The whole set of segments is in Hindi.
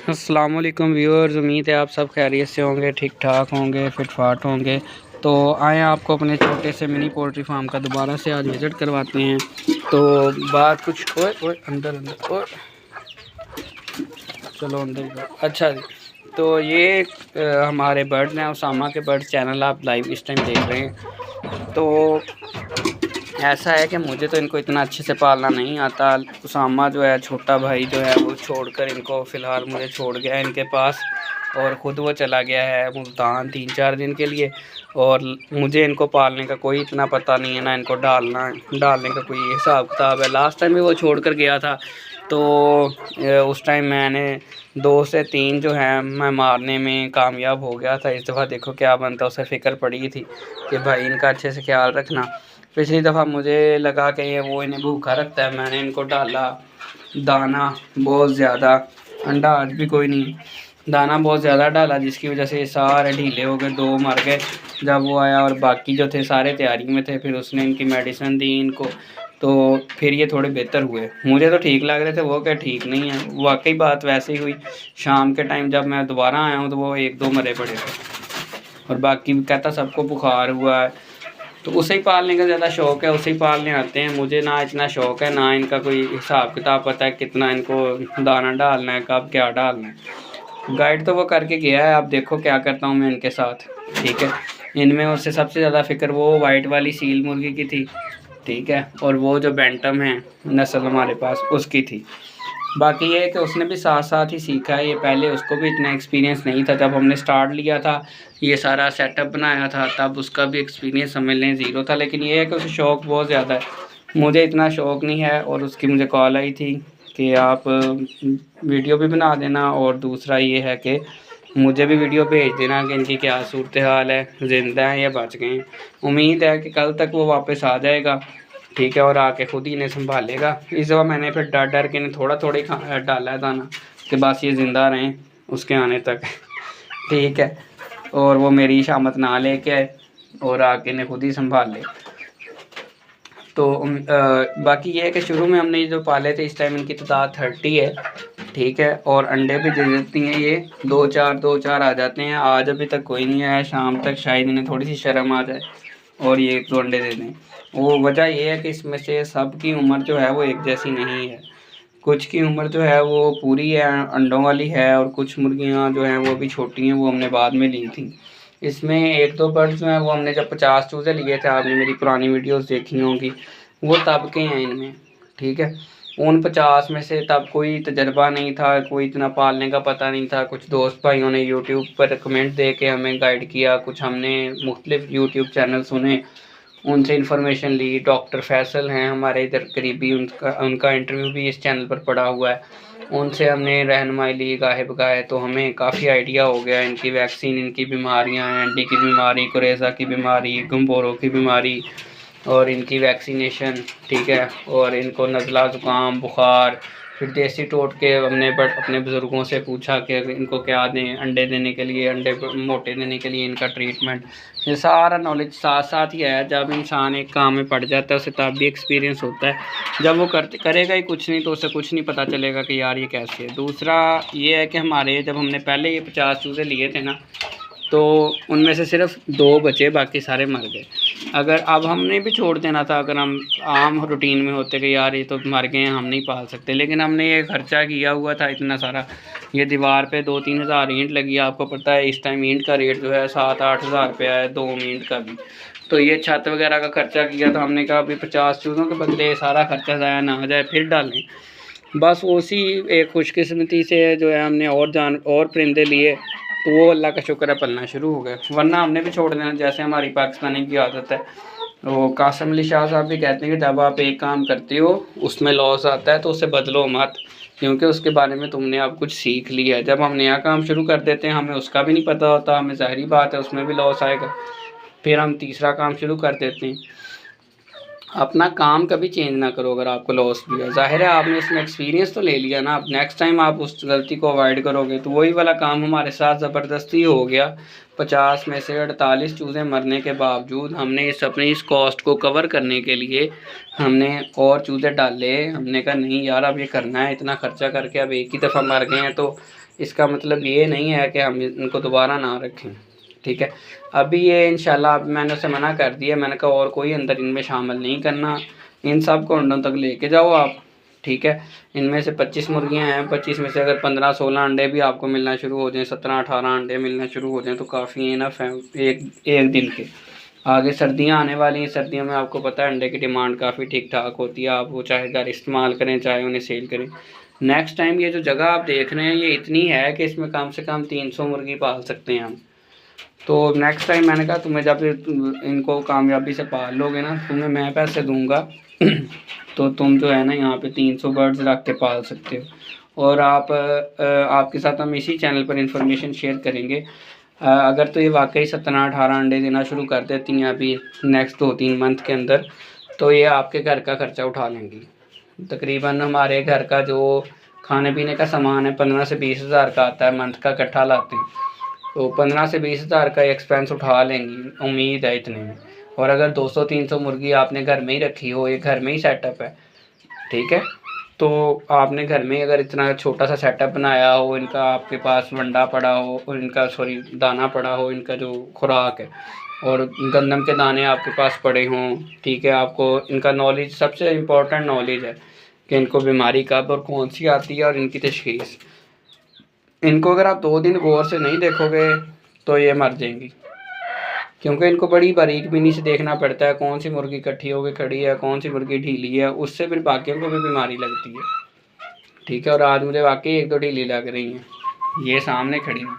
अस्सलाम वालेकुम व्यूअर्स, उम्मीद है आप सब खैरियत से होंगे, ठीक ठाक होंगे, फिट फाट होंगे। तो आए आपको अपने छोटे से मिनी पोल्ट्री फार्म का दोबारा से आज विज़िट करवाते हैं। तो बात कुछ ओए ओए अंदर अंदर ओए चलो अंदर जाओ। अच्छा जी, तो ये हमारे बर्ड्स हैं, उसामा के बर्ड्स चैनल आप लाइव इस टाइम देख रहे हैं। तो ऐसा है कि मुझे तो इनको इतना अच्छे से पालना नहीं आता। उसामा जो है छोटा भाई जो है वो छोड़कर इनको फ़िलहाल मुझे छोड़ गया है इनके पास, और ख़ुद वो चला गया है मुल्तान 3-4 दिन के लिए। और मुझे इनको पालने का कोई इतना पता नहीं है, ना इनको डालने का कोई हिसाब किताब है। लास्ट टाइम भी वो छोड़ कर गया था, तो उस टाइम मैंने 2 से 3 जो है मैं मारने में कामयाब हो गया था। इस दफ़ा देखो क्या बनता, उसे फ़िक्र पड़ी थी कि भाई इनका अच्छे से ख्याल रखना। पिछली दफ़ा मुझे लगा कि ये वो इन्हें भूखा रखता है, मैंने इनको डाला दाना बहुत ज़्यादा, अंडा आज भी कोई नहीं, दाना बहुत ज़्यादा डाला जिसकी वजह से ये सारे ढीले हो गए, 2 मर गए जब वो आया, और बाकी जो थे सारे तैयारी में थे। फिर उसने इनकी मेडिसिन दी इनको, तो फिर ये थोड़े बेहतर हुए। मुझे तो ठीक लग रहे थे, वो क्या ठीक नहीं है। वाकई बात वैसे ही हुई। शाम के टाइम जब मैं दोबारा आया हूँ तो वो 1-2 मरे पड़े थे, और बाकी कहता सबको बुखार हुआ है। तो उसे ही पालने का ज़्यादा शौक़ है, उसे ही पालने आते हैं। मुझे ना इतना शौक़ है, ना इनका कोई हिसाब किताब पता है कितना इनको दाना डालना है, कब क्या डालना है। गाइड तो वो करके गया है, अब देखो क्या करता हूँ मैं इनके साथ। ठीक है, इनमें उससे सबसे ज़्यादा फ़िक्र वो वाइट वाली सील मुर्गी की थी, ठीक है, और वो जो बैंटम है नस्ल हमारे पास उसकी थी। बाकी ये है कि उसने भी साथ साथ ही सीखा है, ये पहले उसको भी इतना एक्सपीरियंस नहीं था। जब हमने स्टार्ट लिया था, ये सारा सेटअप बनाया था, तब उसका भी एक्सपीरियंस समझ लें ज़ीरो था। लेकिन ये है कि उसे शौक़ बहुत ज़्यादा है, मुझे इतना शौक़ नहीं है। और उसकी मुझे कॉल आई थी कि आप वीडियो भी बना देना, और दूसरा ये है कि मुझे भी वीडियो भेज देना कि इनकी क्या सूरत हाल है, ज़िंदा हैं या बच गए हैं। उम्मीद है कि कल तक वो वापस आ जाएगा, ठीक है, और आके ख़ुद ही इन्हें संभालेगा। इस दफ़ा मैंने फिर डर डर के इन्हें थोड़ा थोड़ा ही डाला है दाना कि बस ये ज़िंदा रहें उसके आने तक, ठीक है, और वो मेरी शामत ना लेके आए और आके इन्हें खुद ही संभाल ले। तो बाकी ये है कि शुरू में हमने जो पाले थे इस टाइम इनकी तादाद 30 है, ठीक है, और अंडे भी दे देती हैं ये 2-4 आ जाते हैं। आज अभी तक कोई नहीं आया, शाम तक शायद इन्हें थोड़ी सी शर्म आ जाए और ये 1-2 अंडे दे दें। वो वजह ये है कि इसमें से सब की उम्र जो है वो एक जैसी नहीं है। कुछ की उम्र जो है वो पूरी है, अंडों वाली है, और कुछ मुर्गियाँ जो हैं वो भी छोटी हैं, वो हमने बाद में ली थी। इसमें 1-2 बर्ड्स जो हैं वो हमने जब 50 चूज़े लिए थे, आपने मेरी पुरानी वीडियोस देखी होंगी, वो तब के हैं इनमें, ठीक है। उन 50 में से तब कोई तजर्बा नहीं था, कोई इतना पालने का पता नहीं था। कुछ दोस्त भाइयों ने यूट्यूब पर कमेंट दे के हमें गाइड किया, कुछ हमने मुख्तलिफ यूट्यूब चैनल सुने, उनसे इन्फॉर्मेशन ली। डॉक्टर फैसल हैं हमारे इधर करीबी, उनका इंटरव्यू भी इस चैनल पर पड़ा हुआ है, उनसे हमने रहनुमाई ली गाहे बगाहे। तो हमें काफ़ी आइडिया हो गया इनकी वैक्सीन, इनकी बीमारियां, एंडी की बीमारी, कुरेज़ा की बीमारी, गम्बोरो की बीमारी, और इनकी वैक्सीनेशन, ठीक है, और इनको नज़ला ज़ुकाम बुखार। फिर देसी टोटके हमने अपने बुज़ुर्गों से पूछा कि इनको क्या दें अंडे देने के लिए, अंडे मोटे देने के लिए इनका ट्रीटमेंट। ये सारा नॉलेज साथ साथ ही आया। जब इंसान एक काम में पड़ जाता है उसे तब भी एक्सपीरियंस होता है, जब वो करेगा ही कुछ नहीं तो उसे कुछ नहीं पता चलेगा कि यार ये कैसे है। दूसरा ये है कि हमारे जब हमने पहले ये 50 चूज़े लिए थे ना, तो उनमें से सिर्फ 2 बचे, बाकी सारे मर गए। अगर अब हमने भी छोड़ देना था, अगर हम आम रूटीन में होते कि यार ये तो मर गए हैं हम नहीं पाल सकते, लेकिन हमने ये खर्चा किया हुआ था इतना सारा। ये दीवार पे 2-3 हज़ार ईंट लगी, आपको पता है इस टाइम ईंट का रेट जो है 7-8 हज़ार रुपया है, 2 ईंट का भी। तो ये छत वगैरह का खर्चा किया, तो हमने कहा अभी 50 चूज़ों के बदले सारा खर्चा ज़ाया ना हो जाए, फिर डालें। बस उसी एक खुशकिस्मती से जो है हमने और परिंदे लिए, तो वो अल्लाह का शुक्र है पलना शुरू हो गए, वरना हमने भी छोड़ देना, जैसे हमारी पाकिस्तानी की आदत है। वो कासिम अली शाह साहब भी कहते हैं कि जब आप एक काम करते हो उसमें लॉस आता है तो उसे बदलो मत, क्योंकि उसके बारे में तुमने अब कुछ सीख लिया है। जब हम नया काम शुरू कर देते हैं, हमें उसका भी नहीं पता होता, हमें ज़ाहिरी बात है उसमें भी लॉस आएगा, फिर हम तीसरा काम शुरू कर देते हैं। अपना काम कभी चेंज ना करो अगर आपको लॉस भी है। ज़ाहिर है आपने इसमें एक्सपीरियंस तो ले लिया ना, अब नेक्स्ट टाइम आप उस गलती को अवॉइड करोगे। तो वही वाला काम हमारे साथ ज़बरदस्ती हो गया। 50 में से 48 चूज़े मरने के बावजूद हमने इस कॉस्ट को कवर करने के लिए हमने और चूज़े डाले। हमने कहा नहीं यार अब ये करना है, इतना खर्चा करके अब एक ही दफ़ा मर गए हैं तो इसका मतलब ये नहीं है कि हम इनको दोबारा ना रखें, ठीक है। अभी ये इंशाल्लाह मैंने उसे मना कर दिया, मैंने कहा और कोई अंदर इनमें शामिल नहीं करना, इन सब को अंडों तक लेके जाओ आप, ठीक है। इनमें से 25 मुर्गियाँ हैं, 25 में से अगर 15-16 अंडे भी आपको मिलना शुरू हो जाएं, 17-18 अंडे मिलना शुरू हो जाएं तो काफ़ी इनफ है एक दिन के। आगे सर्दियाँ आने वाली हैं, सर्दियों में आपको पता है अंडे की डिमांड काफ़ी ठीक ठाक होती है, आप वो चाहे घर इस्तेमाल करें चाहे उन्हें सेल करें। नेक्स्ट टाइम ये जो जगह आप देख रहे हैं ये इतनी है कि इसमें कम से कम 300 मुर्गी पाल सकते हैं हम। तो नेक्स्ट टाइम मैंने कहा तुम्हें जब इनको कामयाबी से पाल लोगे ना, तुम्हें मैं पैसे दूंगा तो तुम जो है ना यहाँ पे 300 बर्ड्स रख के पाल सकते हो। और आपके साथ हम इसी चैनल पर इंफॉर्मेशन शेयर करेंगे। अगर तो ये वाकई 17-18 अंडे देना शुरू कर देती हैं अभी नेक्स्ट 2-3 मंथ के अंदर, तो ये आपके घर का खर्चा उठा लेंगी। तकरीबन हमारे घर का जो खाने पीने का सामान है 15 से 20 हज़ार का आता है, मंथ का इकट्ठा लाते हैं, तो 15 से 20 हज़ार का एक्सपेंस उठा लेंगी, उम्मीद है इतने में। और अगर 200-300 मुर्गी आपने घर में ही रखी हो, ये घर में ही सेटअप है, ठीक है, तो आपने घर में अगर इतना छोटा सा सेटअप बनाया हो, इनका आपके पास वंडा पड़ा हो और इनका दाना पड़ा हो, इनका जो खुराक है, और गंदम के दाने आपके पास पड़े हों, ठीक है, आपको इनका नॉलेज, सबसे इम्पोर्टेंट नॉलेज है कि इनको बीमारी कब और कौन सी आती है और इनकी तशख़ीस। इनको अगर आप 2 दिन गौर से नहीं देखोगे तो ये मर जाएंगी, क्योंकि इनको बड़ी बारीक बीनी से देखना पड़ता है कौन सी मुर्गी इकट्ठी होकर खड़ी है, कौन सी मुर्गी ढीली है, उससे फिर बाकियों को भी बीमारी लगती है, ठीक है। और आज मुझे वाकई 1-2 ढीली लग रही हैं, ये सामने खड़ी हैं,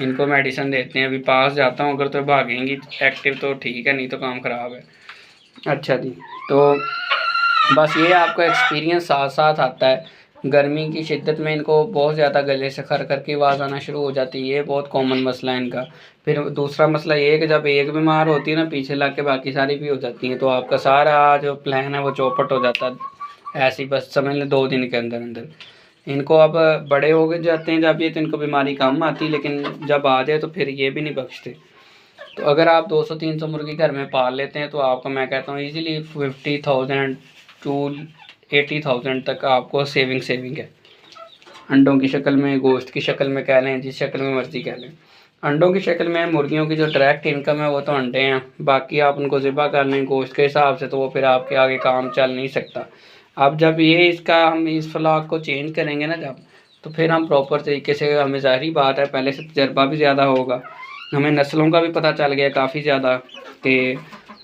इनको मेडिसिन देते हैं, अभी पास जाता हूँ, अगर तो भागेंगी एक्टिव तो ठीक है, नहीं तो काम ख़राब है। अच्छा जी, तो बस ये आपका एक्सपीरियंस साथ साथ आता है। गर्मी की शिद्दत में इनको बहुत ज़्यादा गले से खर कर की आवाज़ आना शुरू हो जाती है, ये बहुत कॉमन मसला है इनका। फिर दूसरा मसला ये है कि जब एक बीमार होती है ना, पीछे लग के बाकी सारी भी हो जाती हैं, तो आपका सारा जो प्लान है वो चौपट हो जाता है, ऐसी बस समझ लें 2 दिन के अंदर अंदर। इनको अब बड़े हो गए जाते हैं जब ये, तो इनको बीमारी कम आती, लेकिन जब आ जाए तो फिर ये भी नहीं बख्शते। तो अगर आप 200-300 मुर्गी घर में पाल लेते हैं तो आपको मैं कहता हूँ ईज़िली 50,000 टू 80,000 तक आपको सेविंग है। अंडों की शक्ल में, गोश्त की शक्ल में कह लें, जिस शक्ल में मर्ज़ी कह लें। अंडों की शक्ल में मुर्गियों की जो डायरेक्ट इनकम है वो तो अंडे हैं, बाकी आप उनको ज़िबा कर लें गोश्त के हिसाब से, तो वो फिर आपके आगे काम चल नहीं सकता। अब जब ये इसका हम इस फ्लॉक को चेंज करेंगे ना जब, तो फिर हम प्रॉपर तरीके से, हमें ज़ाहिर बात है पहले से तजर्बा भी ज़्यादा होगा, हमें नस्लों का भी पता चल गया काफ़ी ज़्यादा कि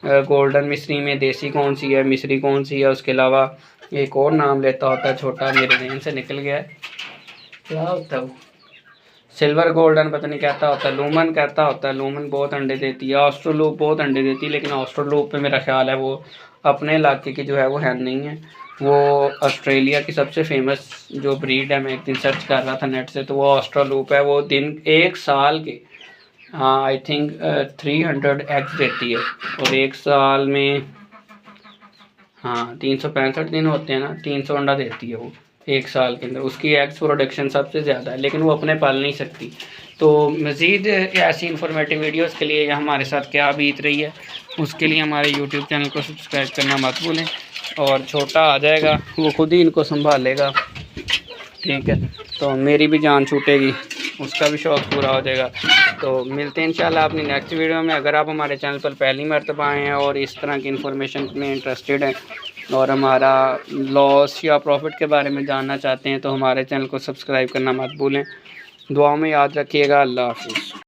गोल्डन मिस्री में देसी कौन सी है, मिस्री कौन सी है, उसके अलावा एक और नाम लेता होता है छोटा, मेरे जहन से निकल गया है, क्या होता है वो, सिल्वर गोल्डन पता नहीं कहता होता है, लूमन कहता होता है। लूमन बहुत अंडे देती है, ऑस्ट्रोलूप बहुत अंडे देती है, लेकिन ऑस्ट्रोलूप पे मेरा ख्याल है वो अपने इलाके की जो है वो हैन नहीं है, वो ऑस्ट्रेलिया की सबसे फेमस जो ब्रीड है, मैं एक दिन सर्च कर रहा था नेट से, तो वो ऑस्ट्रोलूप है। वो दिन 1 साल के आई थिंक 300 एग्स देती है, और 1 साल में 365 दिन होते हैं ना, 300 अंडा देती है वो 1 साल के अंदर। उसकी एग्स प्रोडक्शन सबसे ज़्यादा है, लेकिन वो अपने पाल नहीं सकती। तो मज़ीद ऐसी इन्फॉर्मेटिव वीडियोस के लिए हमारे साथ क्या बीत रही है, उसके लिए हमारे यूट्यूब चैनल को सब्सक्राइब करना मत भूलें। और छोटा आ जाएगा वो खुद ही इनको संभालेगा, ठीक है, तो मेरी भी जान छूटेगी, उसका भी शौक़ पूरा हो जाएगा। तो मिलते हैं इंशाल्लाह अपनी नेक्स्ट वीडियो में। अगर आप हमारे चैनल पर पहली मर्तबा आए हैं और इस तरह की इन्फॉर्मेशन में इंटरेस्टेड हैं और हमारा लॉस या प्रॉफिट के बारे में जानना चाहते हैं, तो हमारे चैनल को सब्सक्राइब करना मत भूलें। दुआओं में याद रखिएगा। अल्लाह हाफ़िज़।